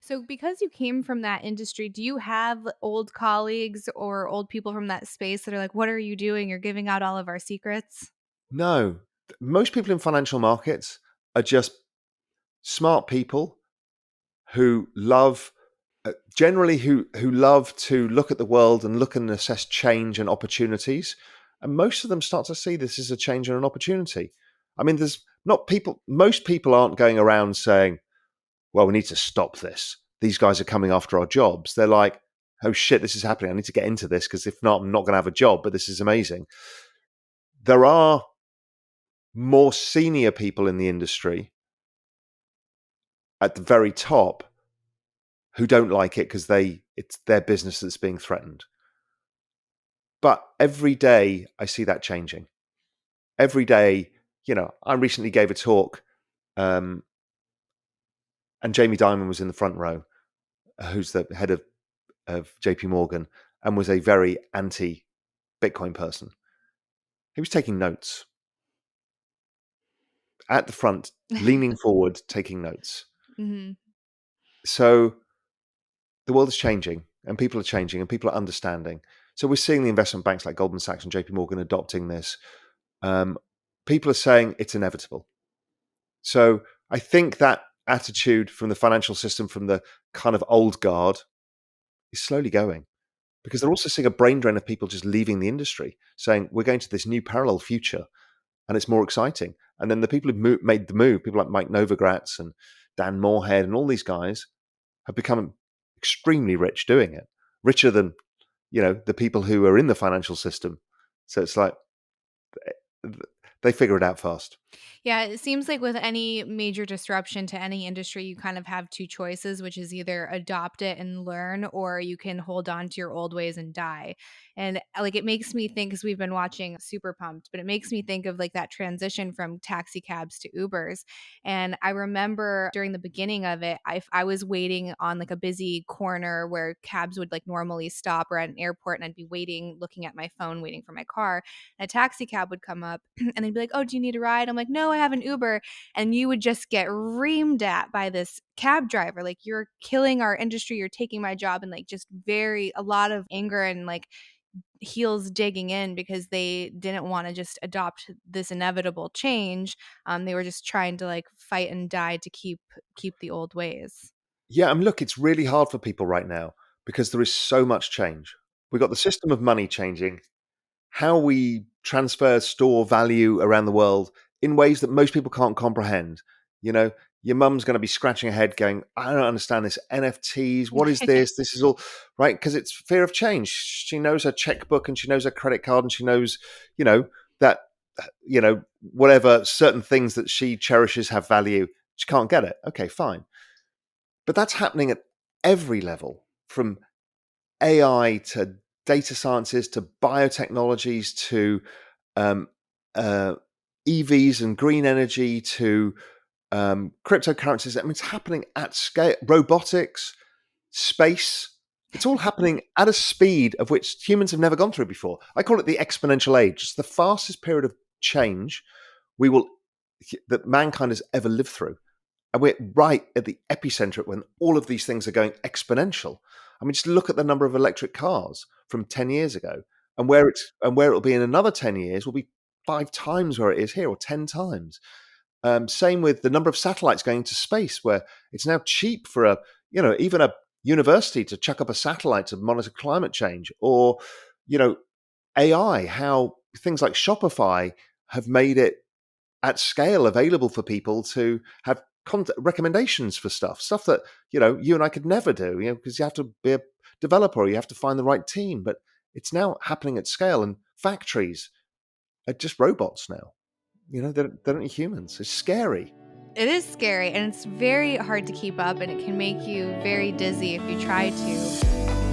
So, because you came from that industry, do you have old colleagues or old people from that space that are like, what are you doing? You're giving out all of our secrets? No, most people in financial markets are just smart people who love generally who love to look at the world and look and assess change and opportunities, and most of them start to see this as a change and an opportunity. I mean, there's not people. Most people aren't going around saying, "Well, we need to stop this. These guys are coming after our jobs." They're like, "Oh shit, this is happening. I need to get into this because if not, I'm not going to have a job." But this is amazing. There are more senior people in the industry at the very top who don't like it because it's their business that's being threatened. But every day I see that changing. Every day, I recently gave a talk, and Jamie Dimon was in the front row, who's the head of JPMorgan, and was a very anti Bitcoin person. He was taking notes at the front, leaning forward, taking notes. Hmm. So the world is changing, and people are changing, and people are understanding. So we're seeing the investment banks like Goldman Sachs and JPMorgan adopting this. People are saying it's inevitable. So I think that attitude from the financial system, from the kind of old guard, is slowly going because they're also seeing a brain drain of people just leaving the industry, saying we're going to this new parallel future and it's more exciting. And then the people who've made the move, people like Mike Novogratz and Dan Moorhead and all these guys have become extremely rich doing it, richer than the people who are in the financial system. So it's like they figure it out fast. Yeah, it seems like with any major disruption to any industry, you kind of have two choices, which is either adopt it and learn, or you can hold on to your old ways and die. And like it makes me think, because we've been watching Super Pumped, but it makes me think of like that transition from taxi cabs to Ubers. And I remember during the beginning of it, I was waiting on like a busy corner where cabs would like normally stop, or at an airport, and I'd be waiting, looking at my phone, waiting for my car. And a taxi cab would come up and they'd be like, "Oh, do you need a ride?" I'm like, "No, I have an Uber." And you would just get reamed at by this cab driver. Like, "You're killing our industry. You're taking my job." And like, just a lot of anger and like heels digging in because they didn't want to just adopt this inevitable change. They were just trying to like fight and die to keep the old ways. Yeah, look, it's really hard for people right now because there is so much change. We've got the system of money changing, how we transfer, store value around the world in ways that most people can't comprehend. You know, your mum's going to be scratching her head going, I don't understand this NFTs. What is this? This is all right. Because it's fear of change. She knows her checkbook and she knows her credit card and she knows, that, whatever certain things that she cherishes have value. She can't get it. Okay, fine. But that's happening at every level, from AI to data sciences to biotechnologies to um, uh, EVs and green energy to cryptocurrencies. I mean, it's happening at scale. Robotics, space. It's all happening at a speed of which humans have never gone through before. I call it the exponential age. It's the fastest period of change we will that mankind has ever lived through. And we're right at the epicenter when all of these things are going exponential. I mean, just look at the number of electric cars from 10 years ago, and where it'll be in another 10 years will be 5 times where it is here, or 10 times. Same with the number of satellites going to space, where it's now cheap for even a university to chuck up a satellite to monitor climate change, or you know AI. How things like Shopify have made it at scale available for people to have recommendations for stuff that you and I could never do, because you have to be a developer, or you have to find the right team. But it's now happening at scale, and factories are just robots now. They don't need humans. It's scary. It is scary and it's very hard to keep up, and it can make you very dizzy if you try to.